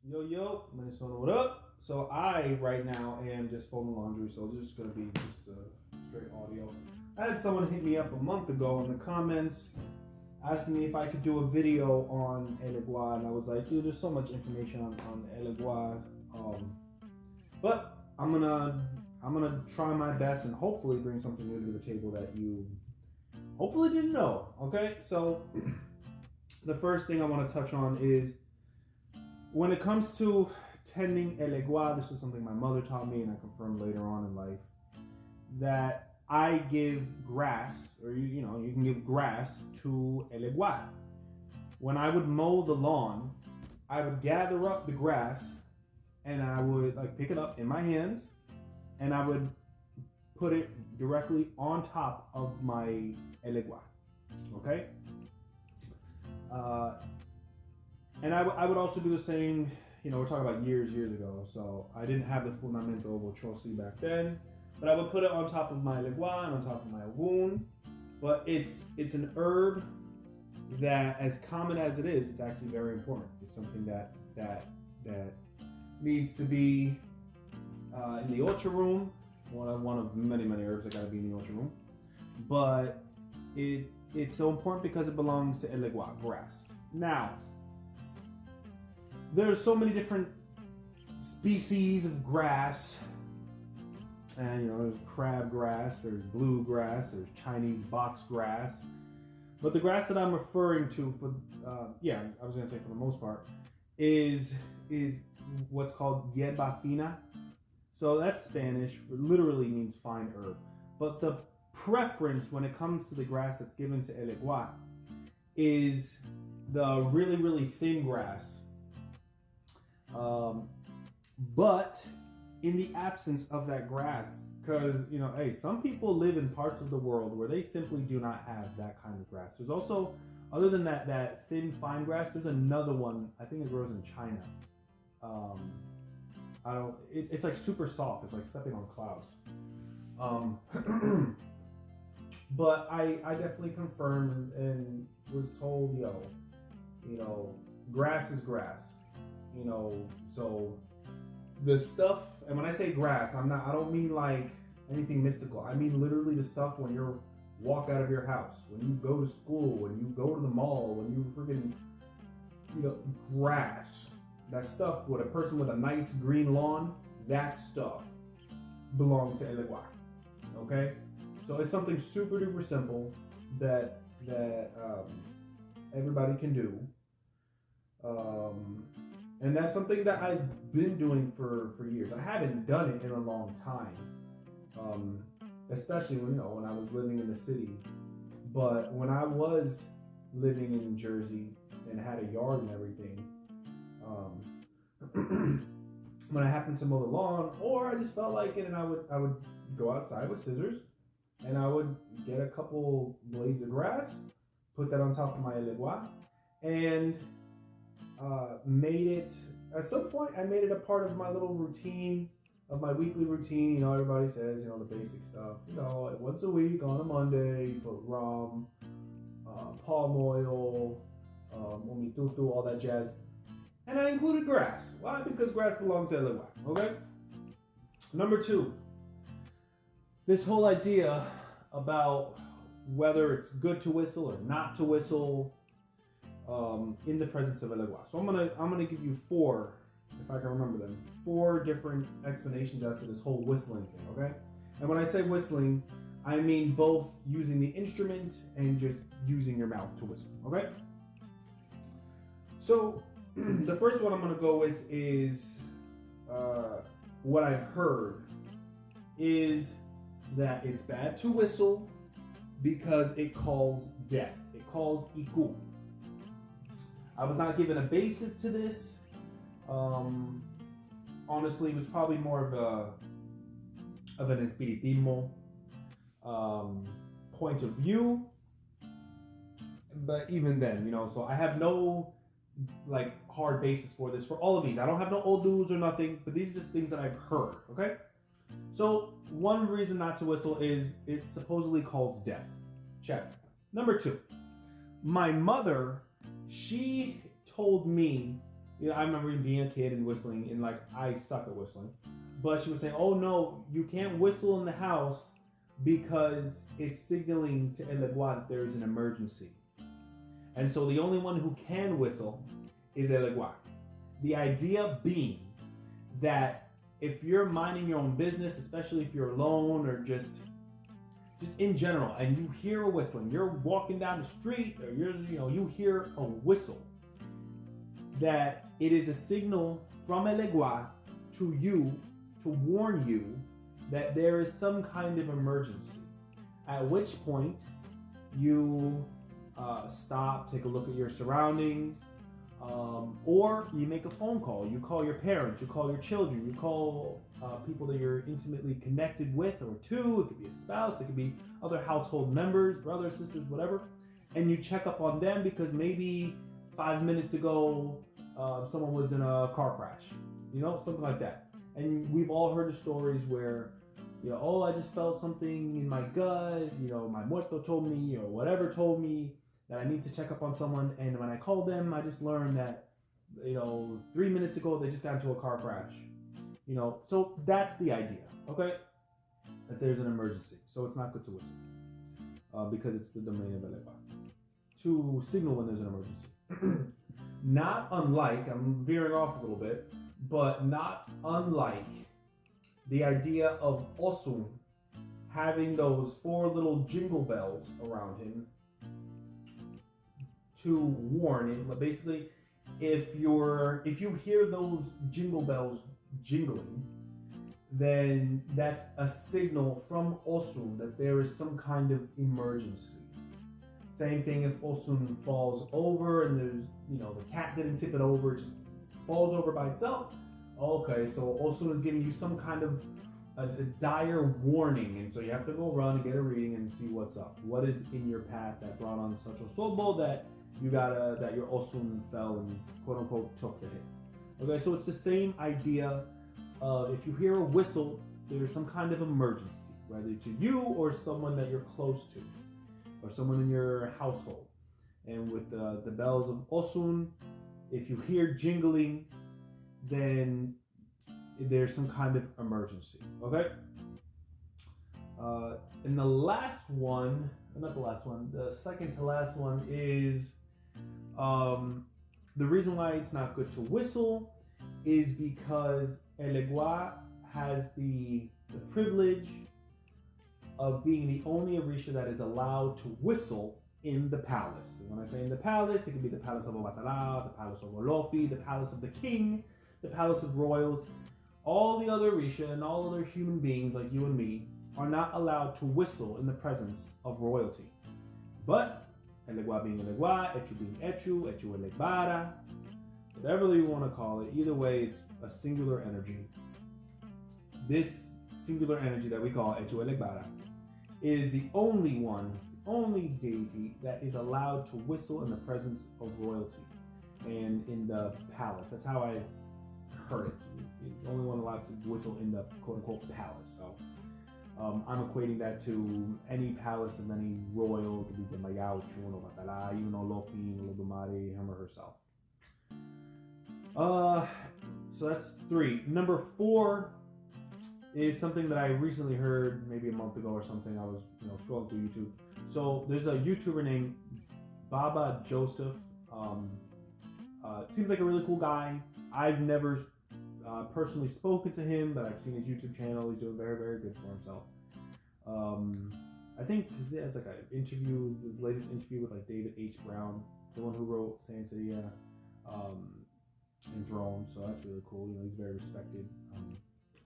Yo, Minnesota, what up? So I right now am just folding laundry, so it's just gonna be just straight audio. I had someone hit me up a month ago in the comments asking me if I could do a video on Elegbara, and I was like, dude, there's so much information on Elegbara, but I'm gonna try my best and hopefully bring something new to the table that you hopefully didn't know. Okay, so the first thing I want to touch on is, when it comes to tending Elegbara, this is something my mother taught me and I confirmed later on in life, that I give grass, or you can give grass to Elegbara. When I would mow the lawn, I would gather up the grass and I would pick it up in my hands and I would put it directly on top of my Elegbara. Okay? And I would also do the same, we're talking about years ago, so I didn't have the fundamento vochosi back then, but I would put it on top of my Elegbara and on top of my wound. But it's an herb that, as common as it is, it's actually very important. It's something that needs to be in the orchard room, one of many herbs that gotta be in the orchard room. But it's so important because it belongs to Elegbara, grass. Now, there's so many different species of grass, and there's crabgrass, there's bluegrass, there's Chinese box grass. But the grass that I'm referring to for the most part is what's called hierba fina. So that's Spanish, literally means fine herb. But the preference when it comes to the grass that's given to Elegbara is the really thin grass. But in the absence of that grass, because some people live in parts of the world where they simply do not have that kind of grass. There's also, other than that thin fine grass, there's another one. I think it grows in China. It's like super soft. It's like stepping on clouds. But I definitely confirmed and was told, grass is grass. So the stuff, and when I say grass, I don't mean like anything mystical. I mean literally the stuff when you walk out of your house, when you go to school, when you go to the mall, when you freaking, grass. That stuff with a person with a nice green lawn, that stuff belongs to Elegbara. Okay? So it's something super duper simple that everybody can do. And that's something that I've been doing for years. I haven't done it in a long time, especially when I was living in the city. But when I was living in Jersey and had a yard and everything, when I happened to mow the lawn, or I just felt like it, and I would go outside with scissors and I would get a couple blades of grass, put that on top of my Elegbara, and made it, at some point I made it a part of my little routine, of my weekly routine. Everybody says, the basic stuff, once a week on a Monday, you put rum, palm oil, umitutu, all that jazz. And I included grass. Why? Because grass belongs to Elegbara, okay? Number 2, this whole idea about whether it's good to whistle or not to whistle in the presence of Elegbara. So I'm gonna give you 4, if I can remember them, 4 different explanations as to this whole whistling thing, okay? And when I say whistling, I mean both using the instrument and just using your mouth to whistle, okay? So the first one I'm gonna go with is what I've heard is that it's bad to whistle because it calls death. It calls Echu. I was not given a basis to this. Honestly, it was probably more of an espiritismo point of view. But even then, so I have no hard basis for this for all of these. I don't have no old news or nothing, but these are just things that I've heard. Okay. So one reason not to whistle is it supposedly calls death. Check. Number 2, my mother, she told me, I remember being a kid and whistling, and like I suck at whistling. But she was saying, "Oh no, you can't whistle in the house because it's signaling to Elegbara that there is an emergency." And so the only one who can whistle is Elegbara. The idea being that if you're minding your own business, especially if you're alone or just in general, and you hear a whistling, you're walking down the street, or you hear a whistle, that it is a signal from Elegbara to you to warn you that there is some kind of emergency. At which point you stop, take a look at your surroundings, or you make a phone call. You call your parents, you call your children, you call people that you're intimately connected with or to. It could be a spouse, it could be other household members, brothers, sisters, whatever. And you check up on them because maybe 5 minutes ago someone was in a car crash, something like that. And we've all heard the stories where, oh, I just felt something in my gut, my muerto told me or whatever told me that I need to check up on someone. And when I called them, I just learned that, 3 minutes ago, they just got into a car crash. So that's the idea, okay? That there's an emergency. So it's not good to whistle because it's the domain of Elegbara to signal when there's an emergency. Not unlike, I'm veering off a little bit, but not unlike the idea of Osun having those 4 little jingle bells around him to warn it. Basically, if you hear those jingle bells jingling, then that's a signal from Osun that there is some kind of emergency. Same thing if Osun falls over and there's, the cat didn't tip it over, it just falls over by itself. Okay, so Osun is giving you some kind of a dire warning, and so you have to go run and get a reading and see what's up. What is in your path that brought on such a sobo that that your Osun fell and quote unquote took the hit. Okay, so it's the same idea of if you hear a whistle, there's some kind of emergency, whether to you or someone that you're close to, or someone in your household. And with the bells of Osun, if you hear jingling, then there's some kind of emergency, okay? And the last one, not the last one, the second to last one is the reason why it's not good to whistle is because Elegbara has the privilege of being the only Orisha that is allowed to whistle in the palace. And when I say in the palace, it could be the palace of Obatala, the palace of Olofi, the palace of the king, the palace of royals. All the other Orisha and all other human beings like you and me are not allowed to whistle in the presence of royalty. But Elegbara being Elegbara, Echu being Echu, Echu Elegbara, whatever you want to call it, either way, it's a singular energy. This singular energy that we call Echu Elegbara is the only deity that is allowed to whistle in the presence of royalty and in the palace. That's how I heard it. It's the only one allowed to whistle in the quote-unquote palace. So I'm equating that to any palace of any royal. It could be the Mayao, Chuno, Batala, even Olofi, Olodumare, him or herself. So that's 3. Number 4 is something that I recently heard maybe a month ago or something. I was scrolling through YouTube. So there's a YouTuber named Baba Joseph. Seems like a really cool guy. I've never personally spoken to him, but I've seen his YouTube channel. He's doing very, very good for himself. I think he has like an interview, his latest interview with like David H. Brown, the one who wrote Santeria Enthroned. So that's really cool. He's a very respected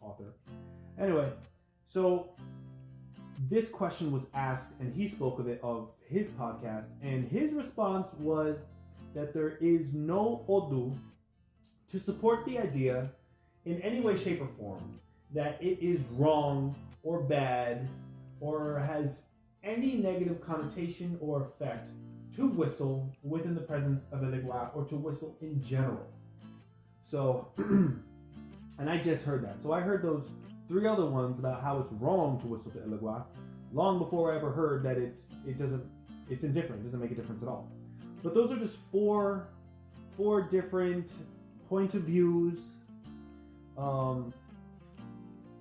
author. Anyway, so this question was asked, and he spoke of his podcast, and his response was that there is no Odu to support the idea in any way, shape, or form that it is wrong or bad or has any negative connotation or effect to whistle within the presence of Elegbara or to whistle in general. So, and I just heard that. So I heard those 3 other ones about how it's wrong to whistle to Elegbara long before I ever heard that it's indifferent. It doesn't make a difference at all. But those are just four different point of views. A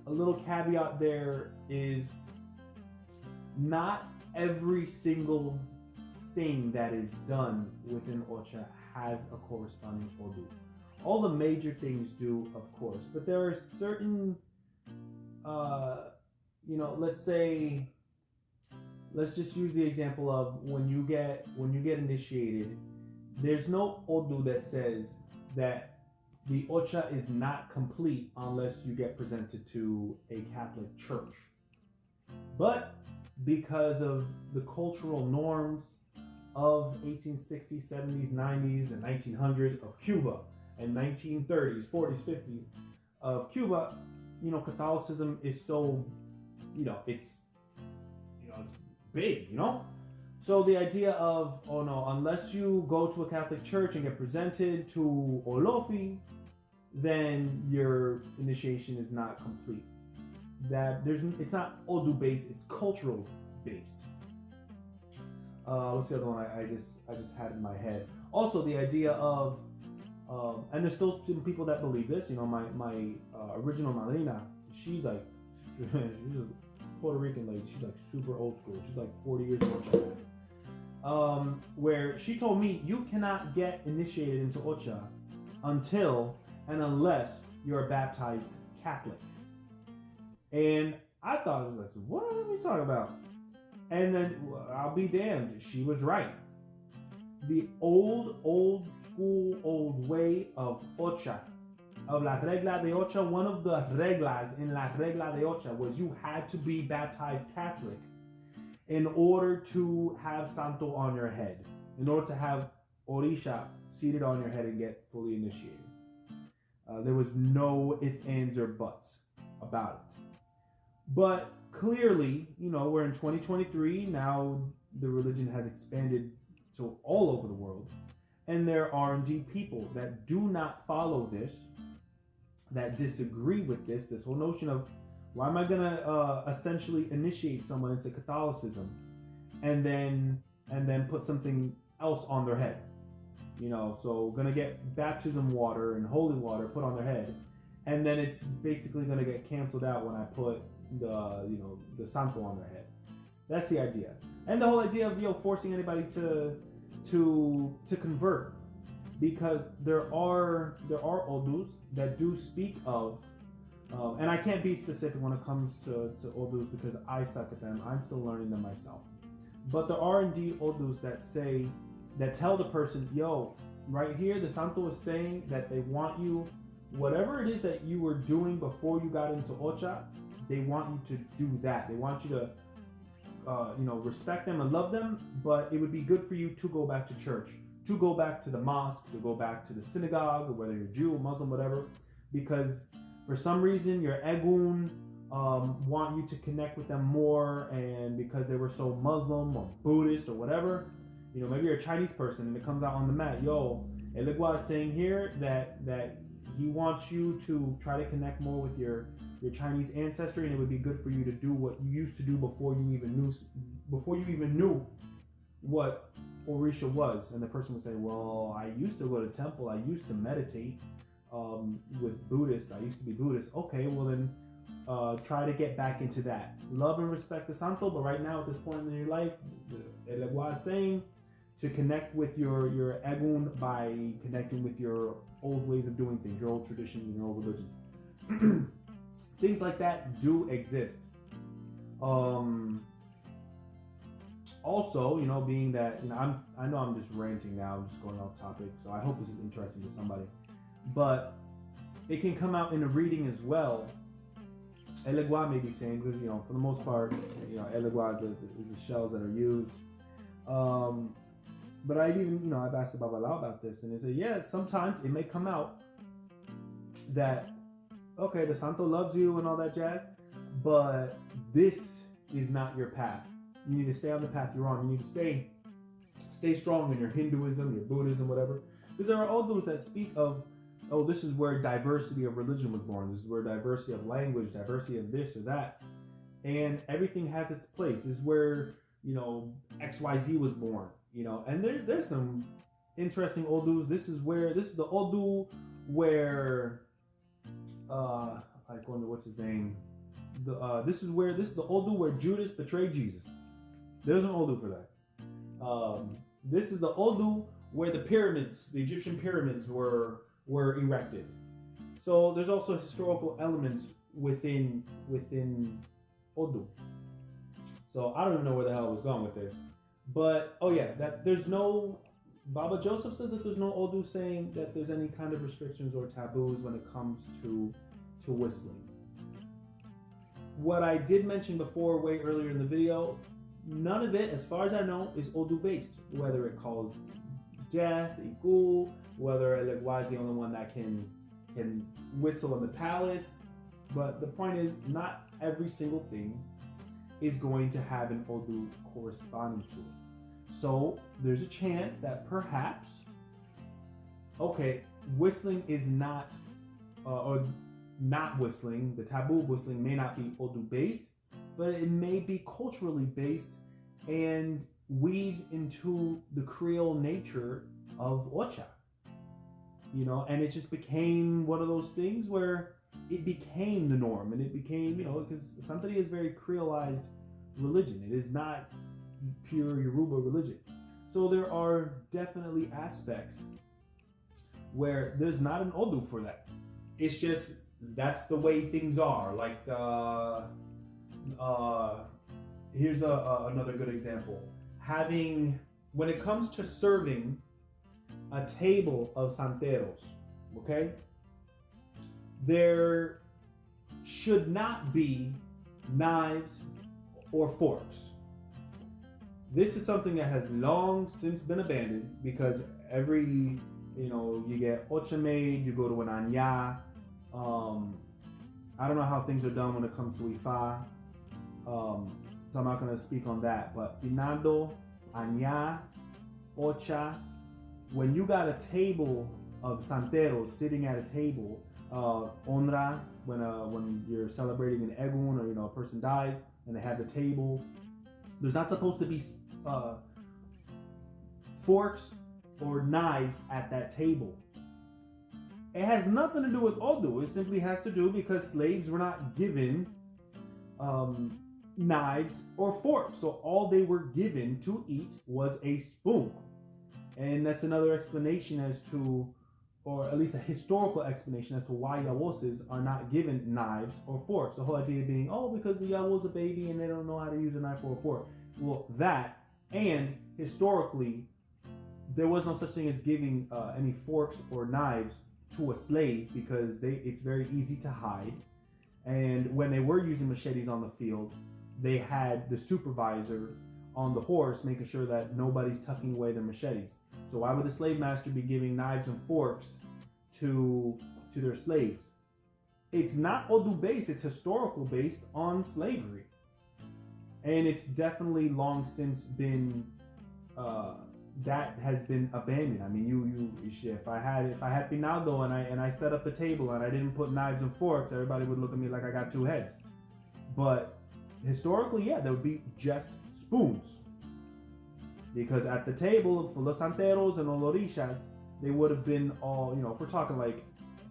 little caveat there is not every single thing that is done within Ocha has a corresponding Odu. All the major things do, of course, but there are certain, let's just use the example of when you get initiated. There's no Odu that says that the Ocha is not complete unless you get presented to a Catholic church. But because of the cultural norms of 1860s, 70s, 90s, and 1900s of Cuba, and 1930s, 40s, 50s of Cuba, Catholicism is so, it's big, So the idea of, oh no, unless you go to a Catholic church and get presented to Olofi, then your initiation is not complete. It's not Odu based, it's cultural based. What's the other one I just had in my head? Also the idea of, and there's still some people that believe this. My original madrina, she's like, she's a Puerto Rican lady. She's like super old school. She's like 40 years old. Where she told me you cannot get initiated into Ocha until and unless you're a baptized Catholic. And I thought it was like, what are we talking about? And then I'll be damned, she was right. The old school, old way of Ocha, of la regla de Ocha, one of the reglas in la regla de Ocha was you had to be baptized Catholic in order to have Santo on your head, in order to have Orisha seated on your head and get fully initiated. There was no ifs, ands, or buts about it. But clearly, we're in 2023. Now the religion has expanded to all over the world. And there are indeed people that do not follow this, that disagree with this whole notion of, why am I going to essentially initiate someone into Catholicism and then put something else on their head? So going to get baptism water and holy water put on their head, and then it's basically going to get canceled out when I put the Santo on their head. That's the idea. And the whole idea of forcing anybody to convert, because there are Odus that do speak of, and I can't be specific when it comes to Odus because I suck at them. I'm still learning them myself. But there are indeed Odus that tell the person, right here, the Santo is saying that they want you, whatever it is that you were doing before you got into Ocha, they want you to do that. They want you to, respect them and love them, but it would be good for you to go back to church, to go back to the mosque, to go back to the synagogue, or whether you're Jew, Muslim, whatever, because for some reason your Egun want you to connect with them more, and because they were so Muslim or Buddhist or whatever, maybe you're a Chinese person and it comes out on the mat, Elegbara is saying here that he wants you to try to connect more with your Chinese ancestry, and it would be good for you to do what you used to do before you even knew what Orisha was. And the person would say, well, I used to go to temple, I used to meditate with Buddhists, I used to be Buddhist. Okay, well then try to get back into that. Love and respect the Santo, but right now at this point in your life, Elegbara is saying to connect with your Egun by connecting with your old ways of doing things, your old traditions and your old religions. Things like that do exist. Also, being that I know I'm just ranting now, I'm just going off topic, so I hope this is interesting to somebody. But it can come out in a reading as well. Elegbara may be saying, because for the most part, Elegbara is the shells that are used. But I've even, I've asked Babala about this, and they say, yeah, sometimes it may come out that, okay, the Santo loves you and all that jazz, but this is not your path. You need to stay on the path you're on. You need to stay strong in your Hinduism, your Buddhism, whatever. Because there are all those that speak of, oh, this is where diversity of religion was born. This is where diversity of language, diversity of this or that. And everything has its place. This is where, XYZ was born. And there's some interesting Odus. This is the Odu where like what's his name? This is the Odu where Judas betrayed Jesus. There's an Odu for that. This is the Odu where the pyramids, the Egyptian pyramids, were erected. So there's also historical elements within Odu. So I don't even know where the hell I was going with this, but oh yeah, that there's no. Baba Joseph says that there's no Odu saying that there's any kind of restrictions or taboos when it comes to whistling. What I did mention before, way earlier in the video, none of it, as far as I know, is Odu based. Whether it calls death, Echu, whether Elegbara is the only one that can whistle in the palace. But the point is, not every single thing is going to have an Odu corresponding to it. So there's a chance that perhaps, okay, whistling is not, or not whistling, the taboo of whistling may not be Odu based, but it may be culturally based and weaved into the Creole nature of Ocha. You know, and it just became one of those things where it became the norm, and it became, you know, because Santeria is very Creolized religion. It is not pure Yoruba religion. So there are definitely aspects where there's not an Odu for that. It's just, that's the way things are. Like, here's another good example. When it comes to serving a table of santeros, okay, there should not be knives or forks. This is something that has long since been abandoned, because every, you know, you get ocha made, you go to an anya. I don't know how things are done when it comes to Ifa, so I'm not going to speak on that. But Pinando, anya, ocha, when you got a table of santeros sitting at a table, onra, when you're celebrating an egun, or, you know, a person dies and they have the table, there's not supposed to be forks or knives at that table. It has nothing to do with Odu. It simply has to do because slaves were not given knives or forks. So all they were given to eat was a spoon. And that's another explanation as to, or at least a historical explanation as to why Yawoses are not given knives or forks. The whole idea being, oh, because the Yawo's a baby and they don't know how to use a knife or a fork. Well, that, and historically, there was no such thing as giving any forks or knives to a slave, because it's very easy to hide. And when they were using machetes on the field, they had the supervisor on the horse making sure that nobody's tucking away their machetes. So why would the slave master be giving knives and forks to their slaves? It's not Odu based, it's historical based on slavery. And it's definitely long since been that has been abandoned. I mean, if I had Pinaldo and I set up a table and I didn't put knives and forks, everybody would look at me like I got two heads. But historically, yeah, there would be just spoons. Because at the table for los santeros and los orishas, they would have been all, you know, if we're talking like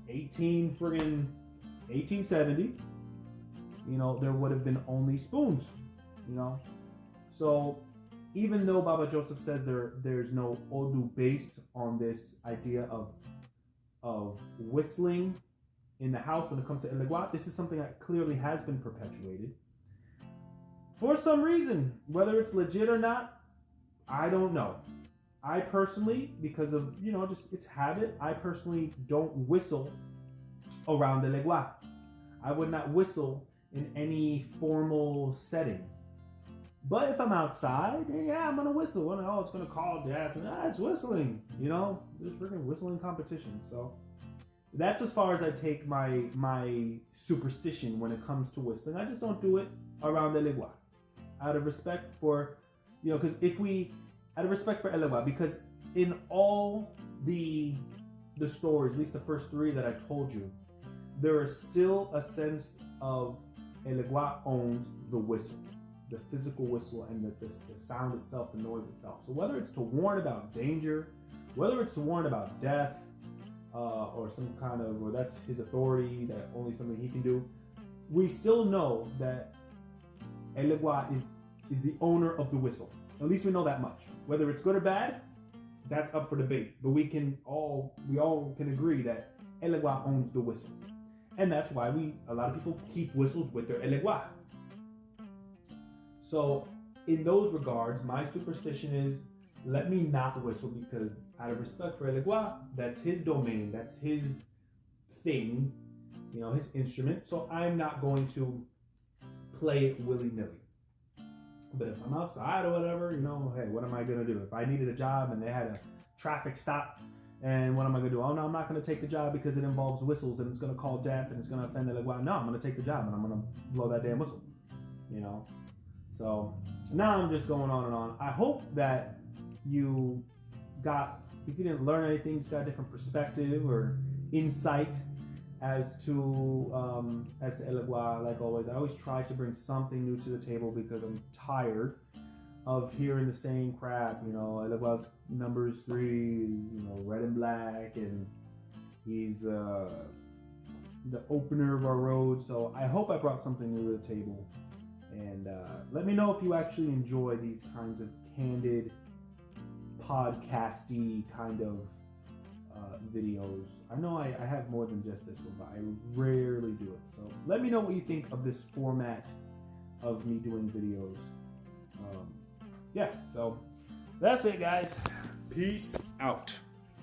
1870, you know, there would have been only spoons, you know. So even though Baba Joseph says there's no Odu based on this idea of whistling in the house when it comes to Elegbara, this is something that clearly has been perpetuated for some reason. Whether it's legit or not, I don't know. I personally, because of, you know, just its habit, I personally don't whistle around Elegbara. I would not whistle in any formal setting. But if I'm outside, yeah, I'm gonna whistle. Oh, it's gonna call death. It's whistling. You know, there's freaking whistling competition. So that's as far as I take my superstition when it comes to whistling. I just don't do it around Elegbara, out of respect for, you know, because out of respect for Elegbara, because in all the stories, at least the first three that I told you, there is still a sense of Elegbara owns the whistle, the physical whistle, and the sound itself, the noise itself. So whether it's to warn about danger, whether it's to warn about death, or some kind of, or that's his authority, that only something he can do. We still know that Elegbara is the owner of the whistle. At least we know that much. Whether it's good or bad, that's up for debate. But we all can agree that Elegbara owns the whistle. And that's why a lot of people keep whistles with their Elegbara. So in those regards, my superstition is, let me not whistle, because out of respect for Elegbara, that's his domain, that's his thing, his instrument. So I'm not going to play it willy-nilly. But if I'm outside or whatever, hey, what am I going to do? If I needed a job and they had a traffic stop, and what am I going to do? Oh, no, I'm not going to take the job because it involves whistles and it's going to call death and it's going to offend Elegbara. No, I'm going to take the job and I'm going to blow that damn whistle, So now I'm just going on and on. I hope that if you didn't learn anything, just got a different perspective or insight as to Elegbara. Like always, I always try to bring something new to the table because I'm tired of hearing the same crap. Elegbara's numbers 3, red and black, and he's the opener of our road. So I hope I brought something new to the table. And let me know if you actually enjoy these kinds of candid, podcasty kind of videos. I know I have more than just this one, but I rarely do it. So let me know what you think of this format of me doing videos. Yeah, so that's it, guys. Peace out.